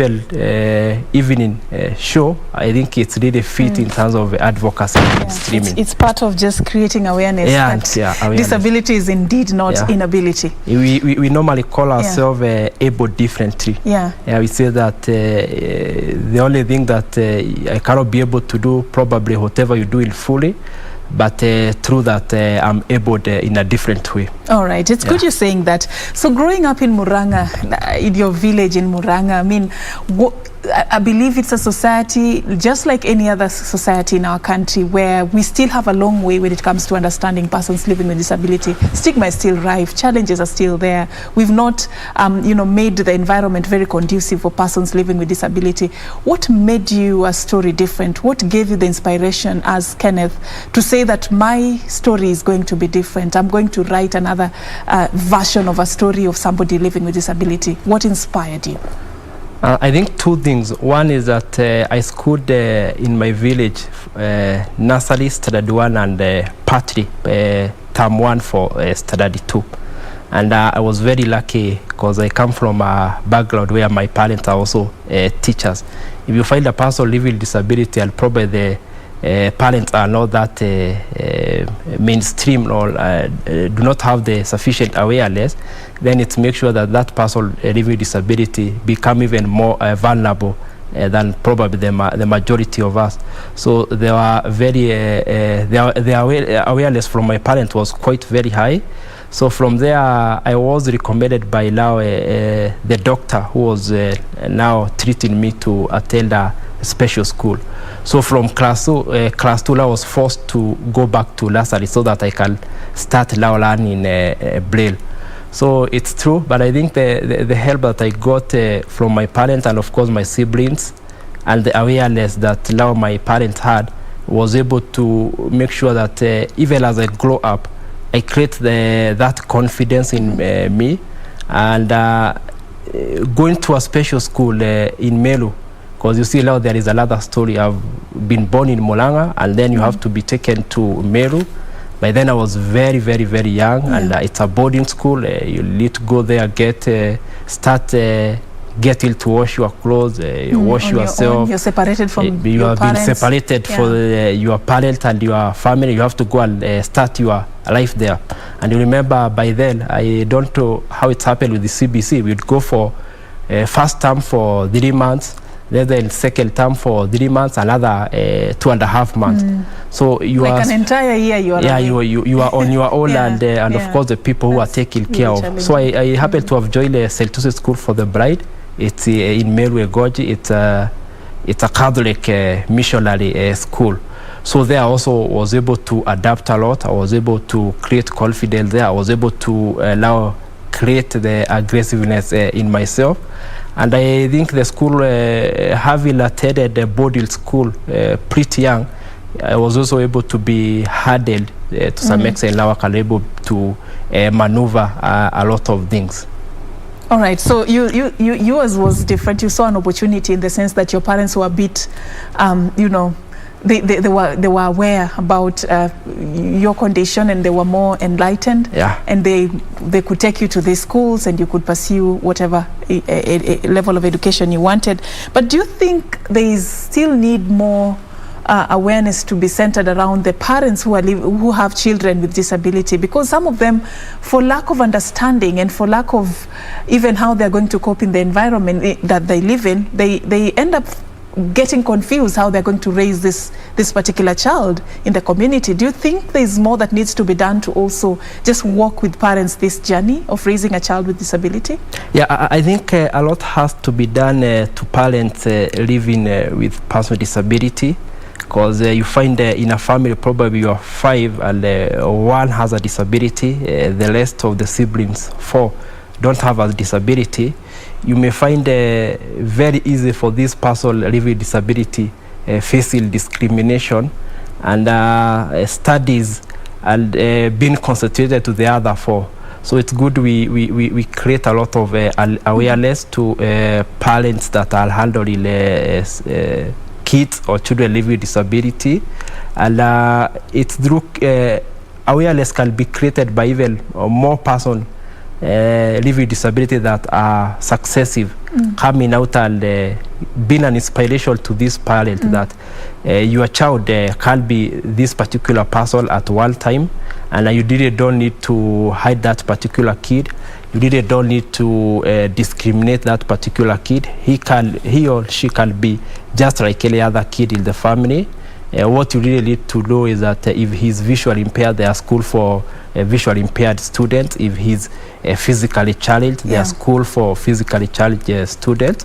evening show, I think it's really fit in terms of advocacy and streaming. It's part of just creating awareness that awareness. Disability is indeed not inability. We normally call ourselves able differently. We say that the only thing that I cannot be able to do, probably whatever you do it fully, but through that I'm able in a different way. All right, it's good you're saying that. So growing up in Muranga, in your village in Muranga, I mean, I believe it's a society just like any other society in our country where we still have a long way when it comes to understanding persons living with disability. Stigma is still rife, challenges are still there. We've not made the environment very conducive for persons living with disability. What made your story different? What gave you the inspiration as Kenneth to say that my story is going to be different? I'm going to write another version of a story of somebody living with disability. What inspired you? I think two things. One is that I schooled in my village, nursery, standard 1, and partly term 1 for standard 2. And I was very lucky because I come from a background where my parents are also teachers. If you find a person living with disability and probably the parents are not that mainstream or do not have the sufficient awareness, then it makes sure that that person living with disability become even more vulnerable than probably the majority of us. So they were very the awareness from my parents was quite very high. So from there, I was recommended by now the doctor who was now treating me to attend a special school. So from class 2, I was forced to go back to nursery so that I can start now learning Braille. So it's true, but I think the help that I got from my parents and of course my siblings, and the awareness that now my parents had, was able to make sure that even as I grow up, I create that confidence in me. And going to a special school in Melu, because you see now there is another story. I've been born in Molanga, and then you have to be taken to Meru. By then I was very, very, very young, and it's a boarding school. You need to go there, start getting to wash your clothes, wash yourself. You're separated from you your have parents. been separated from your parents and your family. You have to go and start your life there. And you remember by then, I don't know how it happened with the CBC. We'd go for first term for 3 months, then second term for 3 months, another 2.5 months. So you like are an entire year. You are you are on your own, and of course the people who are taking care of. So I happen to have joined a Celtusi School for the Bride. It's in Melwegoji. It's a Catholic missionary school. So there I also was able to adapt a lot. I was able to create confidence there. I was able to create the aggressiveness in myself. And I think the school, having attended the boarding school pretty young, I was also able to be hardened to some extent. Now I can able to maneuver a lot of things. All right, so yours was different. You saw an opportunity in the sense that your parents were a bit, they were aware about your condition, and they were more enlightened. And they could take you to these schools, and you could pursue whatever level of education you wanted. But do you think there is still need more awareness to be centered around the parents who have children with disability? Because some of them, for lack of understanding and for lack of even how they're going to cope in the environment that they live in, they end up getting confused how they're going to raise this particular child in the community. Do you think there's more that needs to be done to also just walk with parents this journey of raising a child with disability? Yeah, I think a lot has to be done to parents living with personal disability, because you find in a family probably you are 5 and one has a disability, the rest of the siblings 4 don't have a disability. You may find very easy for this person living with disability facing discrimination and studies and being concentrated to the other 4. So it's good we create a lot of awareness to parents that are handling kids or children living with disability, and it's through awareness can be created by even more person living with disability that are successive, coming out and being an inspiration to this parent that your child can be this particular person at one time, and you really don't need to hide that particular kid. You really don't need to discriminate that particular kid. He or she can be just like any other kid in the family. What you really need to know is that if he's visually impaired, there are school for visually impaired students. If he's physically challenged, there are school for physically challenged students.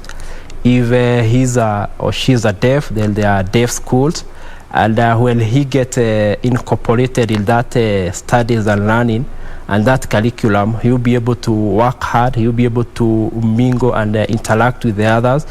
If he's or she's a deaf, then there are deaf schools. And when he gets incorporated in that studies and learning and that curriculum, he'll be able to work hard, he'll be able to mingle and interact with the others.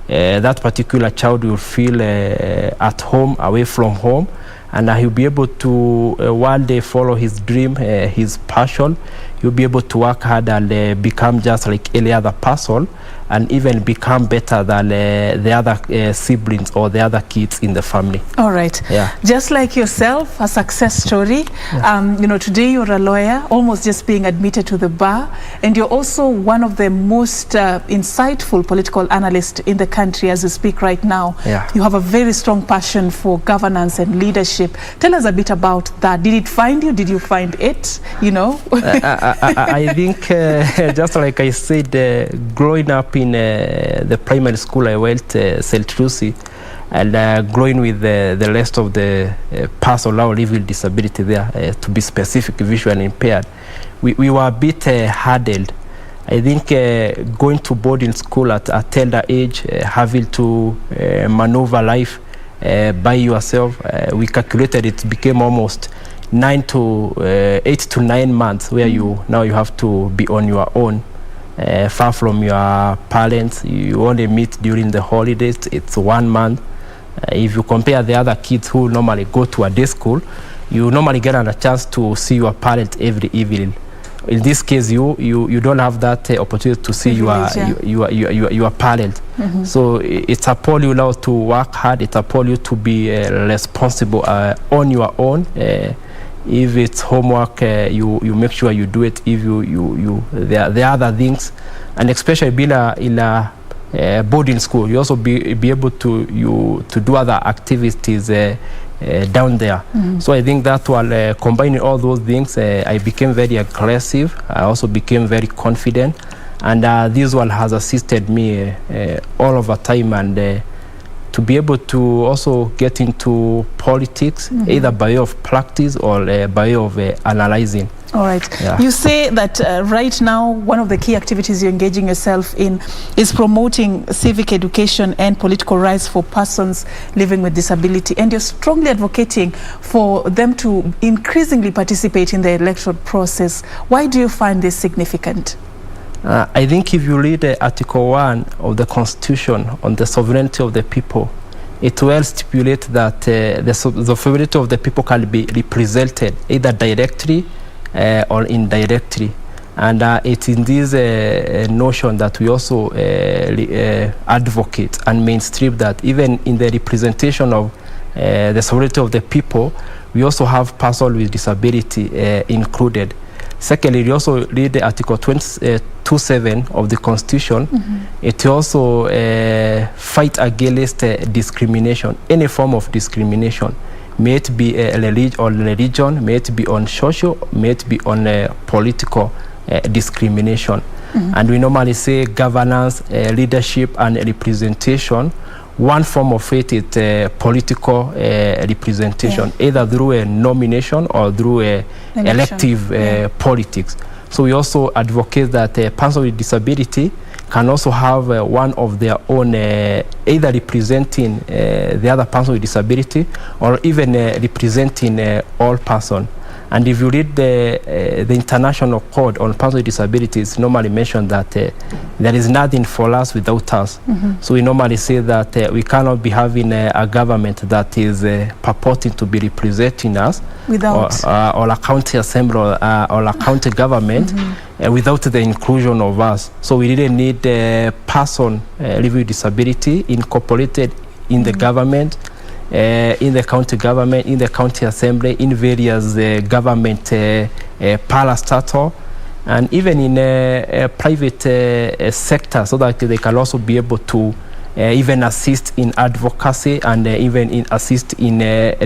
That particular child will feel at home, away from home, and he'll be able to one day follow his dream, his passion. He'll be able to work hard and become just like any other person, and even become better than the other siblings or the other kids in the family. All right. Yeah. Just like yourself, a success story. Yeah. Today you're a lawyer, almost just being admitted to the bar, and you're also one of the most insightful political analysts in the country as we speak right now. Yeah. You have a very strong passion for governance and leadership. Tell us a bit about that. Did it find you? Did you find it? I think just like I said, growing up in the primary school, I went Celtusi, and growing with the rest of the person now living with disability there, to be specific, visually impaired, we were a bit hardened. I think going to boarding school at a tender age, having to maneuver life by yourself, we calculated it became almost 8 to 9 months where you have to be on your own, far from your parents. You only meet during the holidays. It's 1 month. If you compare the other kids who normally go to a day school, you normally get a chance to see your parents every evening. In this case, you don't have that opportunity to see your parent. So it's upon you now to work hard. It's upon you to be responsible on your own. If it's homework, you make sure you do it. If there are other things, and especially being in a boarding school, you also be able to do other activities down there. So I think that while combining all those things, I became very aggressive. I also became very confident, And this one has assisted me all over time, and to be able to also get into politics, either by way of practice or by way of analyzing. All right. Yeah. You say that right now one of the key activities you're engaging yourself in is promoting civic education and political rights for persons living with disability, and you're strongly advocating for them to increasingly participate in the electoral process. Why do you find this significant? I think if you read Article 1 of the Constitution on the sovereignty of the people, it will stipulate that the sovereignty of the people can be represented either directly or indirectly. And it's in this notion that we also advocate and mainstream that even in the representation of the sovereignty of the people, we also have persons with disability included. Secondly, we also read Article 27 of the Constitution. It also fight against discrimination, any form of discrimination, may it be on religion, may it be on social, may it be on political discrimination. And we normally say governance, leadership, and representation. One form of it is political representation, either through a nomination or through elective politics. So we also advocate that persons with disability can also have one of their own, either representing the other person with disability or even representing all persons. And if you read the International Code on Persons with Disabilities, normally mention that there is nothing for us without us. So we normally say that we cannot be having a government that is purporting to be representing us without or a county assembly or a county government without the inclusion of us. So we really need a person living with disability incorporated in the government, in the county government, in the county assembly, in various government parastatal, and even in a private sector, so that they can also be able to even assist in advocacy and even in assist in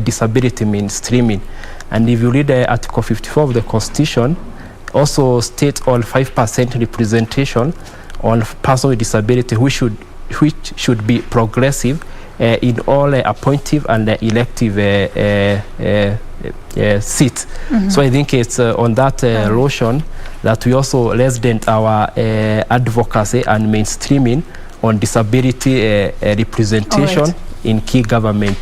disability mainstreaming. And if you read Article 54 of the Constitution, also states on 5% representation on persons with disability, which should be progressive in all appointive and elective seats. So I think it's on that notion that we also resident our advocacy and mainstreaming on disability representation in key government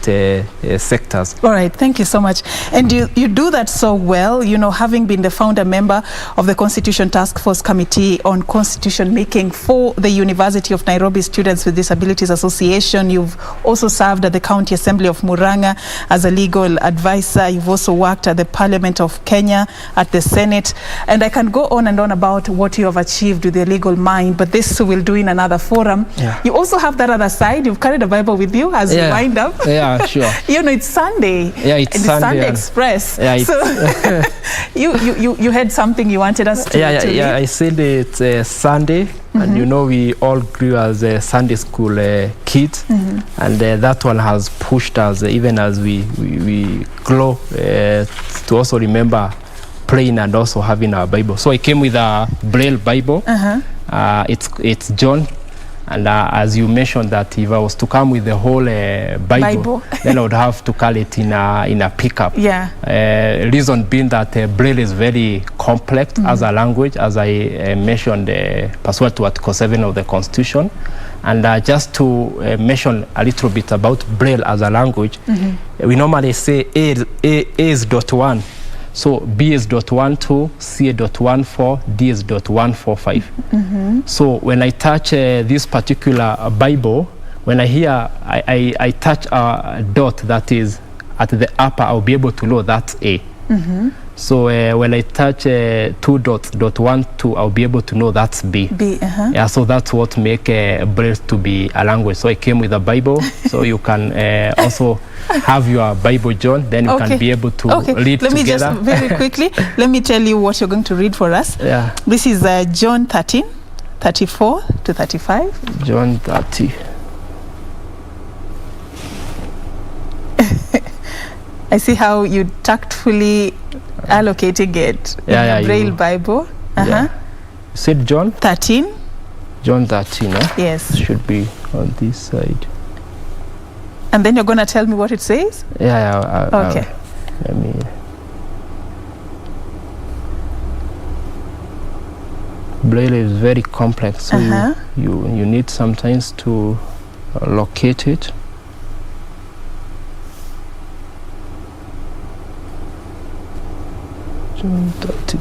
sectors. All right, thank you so much. And you do that so well, you know, having been the founder member of the Constitution Task Force Committee on Constitution Making for the University of Nairobi Students with Disabilities Association. You've also served at the County Assembly of Murang'a as a legal advisor. You've also worked at the Parliament of Kenya, at the Senate. And I can go on and on about what you have achieved with your legal mind, but this we'll do in another forum. You also have that other side. You've carried a Bible with you as you wind up. Yeah, sure. You know, it's Sunday. Yeah, it's Sunday Express. Yeah, so you had something you wanted us to read. I said it's Sunday, and you know we all grew as Sunday school kids, and that one has pushed us even as we grow to also remember praying and also having our Bible. So I came with a Braille Bible. It's John. And as you mentioned that if I was to come with the whole Bible, then I would have to carry it in a pickup. Reason being that Braille is very complex as a language, as I mentioned, pursuant to Article 7 of the Constitution. And just to mention a little bit about Braille as a language, we normally say A is .1. So B is .12, C is .14, D is .145. So when I touch this particular Bible, when I hear, I touch a dot that is at the upper, I'll be able to know that's A. So when I touch 2.12, I'll be able to know that's B. Yeah, so that's what make Braille to be a language. So I came with a Bible, so you can also have your Bible, John, then you can be able to read Let together. me just very quickly, let me tell you what you're going to read for us. This is John 13, 34 to 35. John 30. I see how you tactfully allocating it in the Braille Bible. Said John 13, John 13, Yes. Should be on this side. And then you're going to tell me what it says? Yeah. Okay. Let me... Braille is very complex, so you need sometimes to locate it. John 13.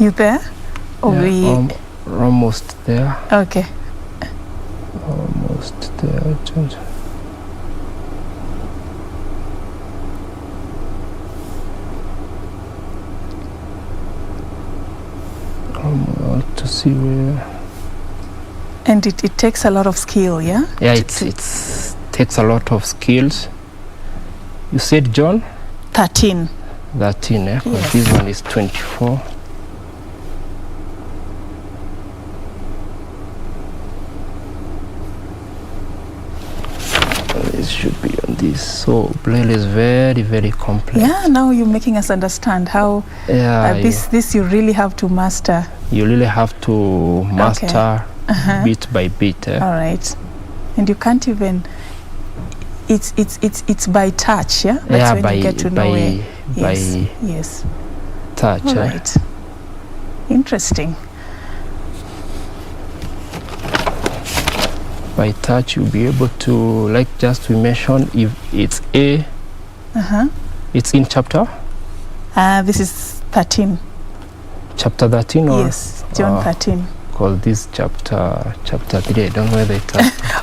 You there? Or we're almost there. Okay. Almost there. To see where. And it takes a lot of skill, yeah? Yeah, it takes a lot of skills. You said John? 13. 13, yeah? Yes. This one is 24. This should be on this. So Braille is very, very complex. Yeah, now you're making us understand how this you really have to master. You really have to master bit by bit. All right. And you can't even... It's by touch, yeah? That's when you get to know it. Yes. Touch. All right. Interesting. By touch, you'll be able to, like just we mentioned, if it's A, it's in chapter? This is 13. Chapter 13? Or? Yes, John 13. Call this chapter 3. I don't know whether it's...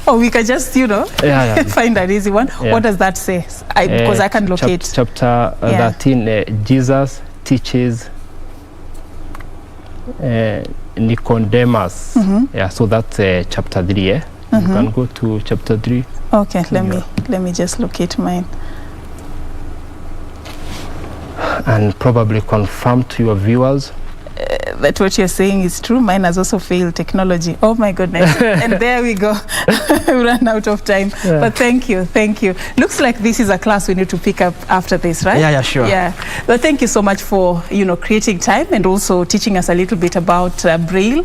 Oh, we can just, find an easy one. Yeah. What does that say? Because I can locate. Chapter 13, Jesus teaches Nicodemus. Yeah, so that's chapter 3, You can go to chapter 3. Okay, let me just locate mine. And probably confirm to your viewers that what you're saying is true. Mine has also failed technology. Oh my goodness. And there we go. We ran out of time. Yeah. But thank you. Looks like this is a class we need to pick up after this, right? Yeah, sure. Yeah. But thank you so much for, creating time and also teaching us a little bit about Braille.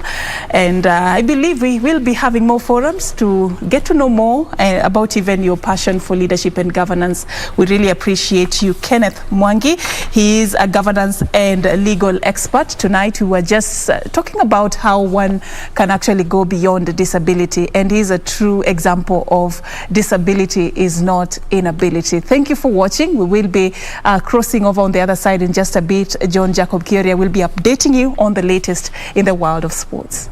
And I believe we will be having more forums to get to know more about even your passion for leadership and governance. We really appreciate you, Kenneth MWANGI. He is a governance and legal expert. Tonight we were just talking about how one can actually go beyond disability, and he's a true example of disability is not inability. Thank you for watching. We will be crossing over on the other side in just a bit. John Jacob Kioria will be updating you on the latest in the world of sports.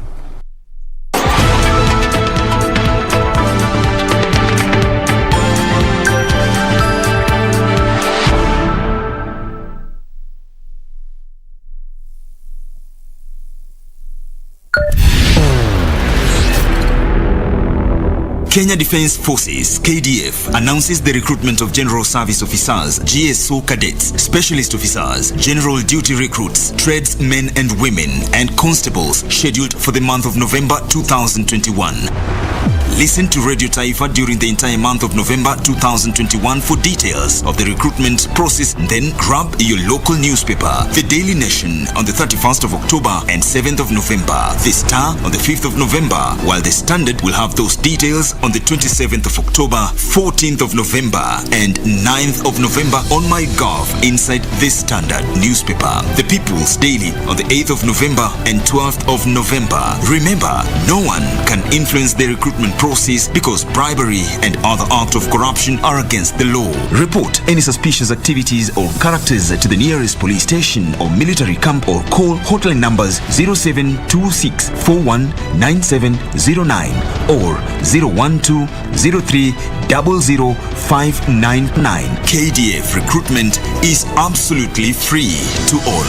Kenya Defence Forces, KDF, announces the recruitment of General Service Officers, GSO Cadets, Specialist Officers, General Duty Recruits, Tradesmen and Women, and Constables scheduled for the month of November 2021. Listen to Radio Taifa during the entire month of November 2021 for details of the recruitment process. Then grab your local newspaper, The Daily Nation, on the 31st of October and 7th of November, The Star on the 5th of November, while The Standard will have those details on the 27th of October, 14th of November, and 9th of November on MyGov inside The Standard newspaper. The People's Daily on the 8th of November and 12th of November. Remember, no one can influence the recruitment process because bribery and other acts of corruption are against the law. Report any suspicious activities or characters to the nearest police station or military camp, or call hotline numbers 0726419709 or 01203000599. KDF recruitment is absolutely free to all.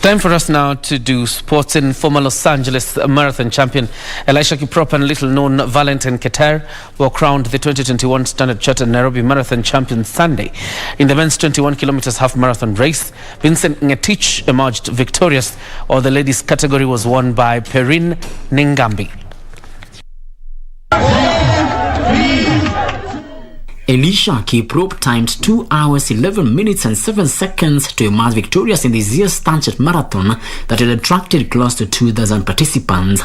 Time for us now to do sports. In former Los Angeles marathon champion ELISHA Kiprop and little-known Valentine were crowned the 2021 Standard Chartered Nairobi Marathon champion Sunday. In the men's 21 kilometers half marathon race, Vincent Ngetich emerged victorious, while the ladies category was won by Perrine Ningambi. ELISHA Kiprop timed 2 hours 11 minutes and 7 seconds to emerge victorious in this year's Standard Marathon that had attracted close to 2,000 participants.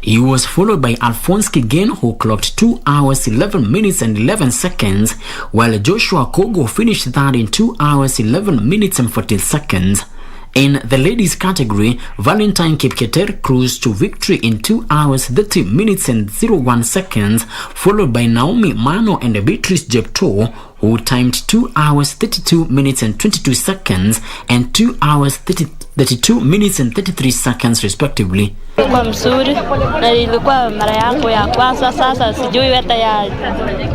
He was followed by Alphonse Kigen, who clocked 2 hours 11 minutes and 11 seconds, while Joshua Kogo finished third in 2 hours 11 minutes and 14 seconds. In the ladies category, Valentine Kipketer cruised to victory in 2 hours 30 minutes and 01 seconds, followed by Naomi Mano and Beatrice Jepto, who timed 2 hours 32 minutes and 22 seconds and 2 hours 32 minutes and 33 seconds respectively. Kwa mzuri na ilikuwa mara yangu ya kwanza, sasa sijui hata ya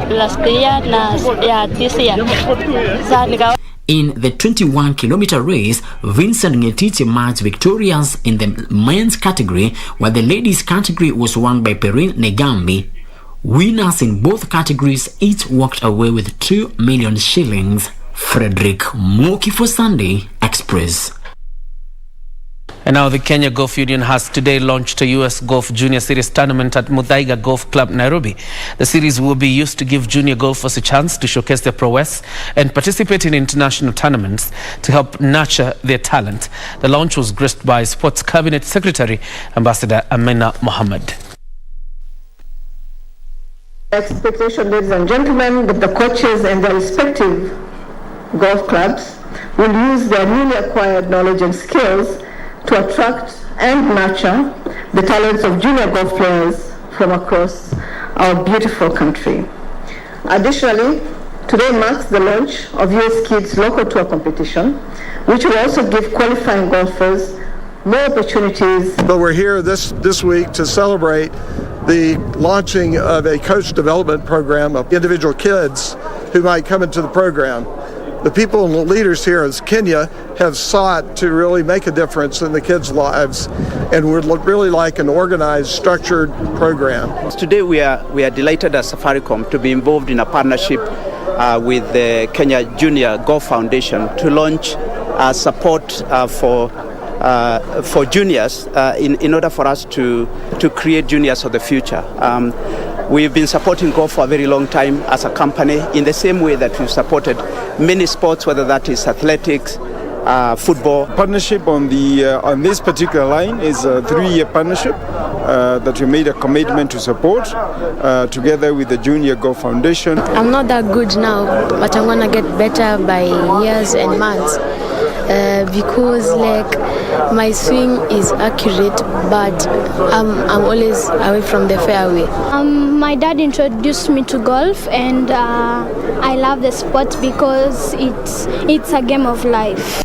last year na ya this year. In the 21-kilometer race, Vincent Ngetich emerged victorious in the men's category, while the ladies category was won by Perrine Ningambi. Winners in both categories each walked away with 2 million shillings. Frederick Moki for Sunday Express. And now the Kenya Golf Union has today launched a US Golf Junior Series tournament at Muthaiga Golf Club, Nairobi. The series will be used to give junior golfers a chance to showcase their prowess and participate in international tournaments to help nurture their talent. The launch was graced by Sports Cabinet Secretary Ambassador Amina Mohammed. Expectation, ladies and gentlemen, that the coaches and their respective golf clubs will use their newly acquired knowledge and skills to attract and nurture the talents of junior golf players from across our beautiful country. Additionally, today marks the launch of US Kids Local Tour competition, which will also give qualifying golfers more opportunities. But we're here this week to celebrate the launching of a coach development program of individual kids who might come into the program. The people and the leaders here in Kenya have sought to really make a difference in the kids' lives, and would really like an organized, structured program. Today we are delighted as Safaricom to be involved in a partnership with the Kenya Junior Golf Foundation to launch support for juniors in order for us to create juniors of the future. We've been supporting golf for a very long time as a company, in the same way that we've supported many sports, whether that is athletics, football. Partnership on this particular line is a 3-year partnership that we made a commitment to support together with the Junior Golf Foundation. I'm not that good now, but I'm gonna get better by years and months. Because like my swing is accurate, but I'm always away from the fairway. My dad introduced me to golf, and I love the sport because it's a game of life.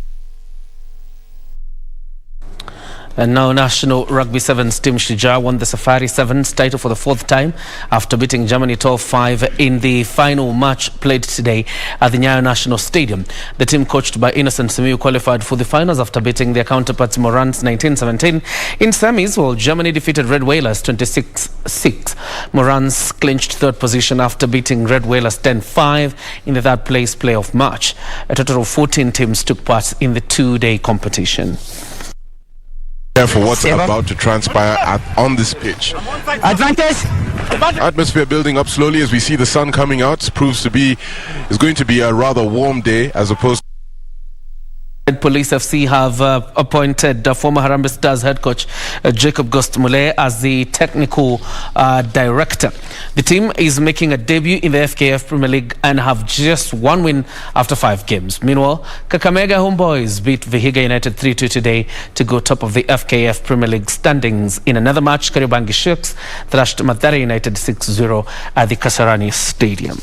And now National Rugby Sevens team Shujaa won the Safari Sevens title for the 4th time after beating Germany 12-5 in the final match played today at the Nyayo National Stadium. The team coached by Innocent Simiyu qualified for the finals after beating their counterparts Morans 19-17 in semis, while Germany defeated Red Whalers 26-6. Morans clinched 3rd position after beating Red Whalers 10-5 in the 3rd place playoff match. A total of 14 teams took part in the 2-day competition. For what's about to transpire on this pitch. Advantage. Atmosphere building up slowly as we see the sun coming out. Is going to be a rather warm day as opposed. Police FC have appointed former Harambee Stars head coach Jacob Ghost-Mulee as the technical director. The team is making a debut in the FKF Premier League and have just 1 win after 5 games. Meanwhile, Kakamega Homeboys beat Vihiga United 3-2 today to go top of the FKF Premier League standings. In another match, Kariobangi Sharks thrashed Mathare United 6-0 at the Kasarani Stadium.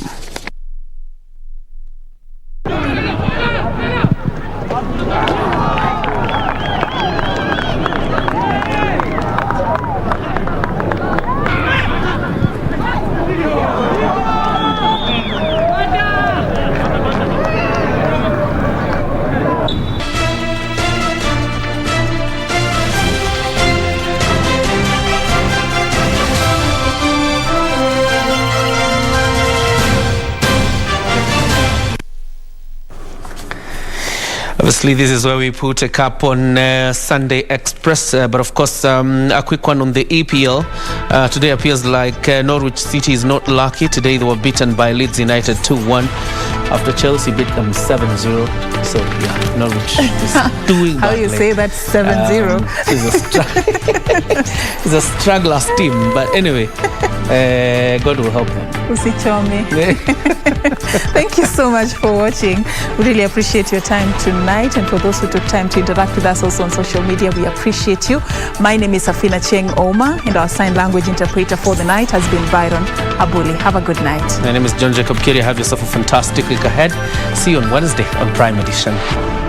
Obviously, this is where we put a cap on Sunday Express, but of course, a quick one on the EPL. Today appears like Norwich City is not lucky. Today they were beaten by Leeds United 2-1 after Chelsea beat them 7-0. So, yeah, Norwich is doing How you say that 7-0? It's a struggler's team, but anyway, God will help them. Usichome. Thank you so much for watching. We really appreciate your time tonight, and for those who took time to interact with us also on social media, we appreciate you. My name is Achieng Ouma, and our sign language interpreter for the night has been Byron Abuli. Have a good night. My name is John Jacob Kioria. Have yourself a fantastic week ahead. See you on Wednesday on Prime Edition.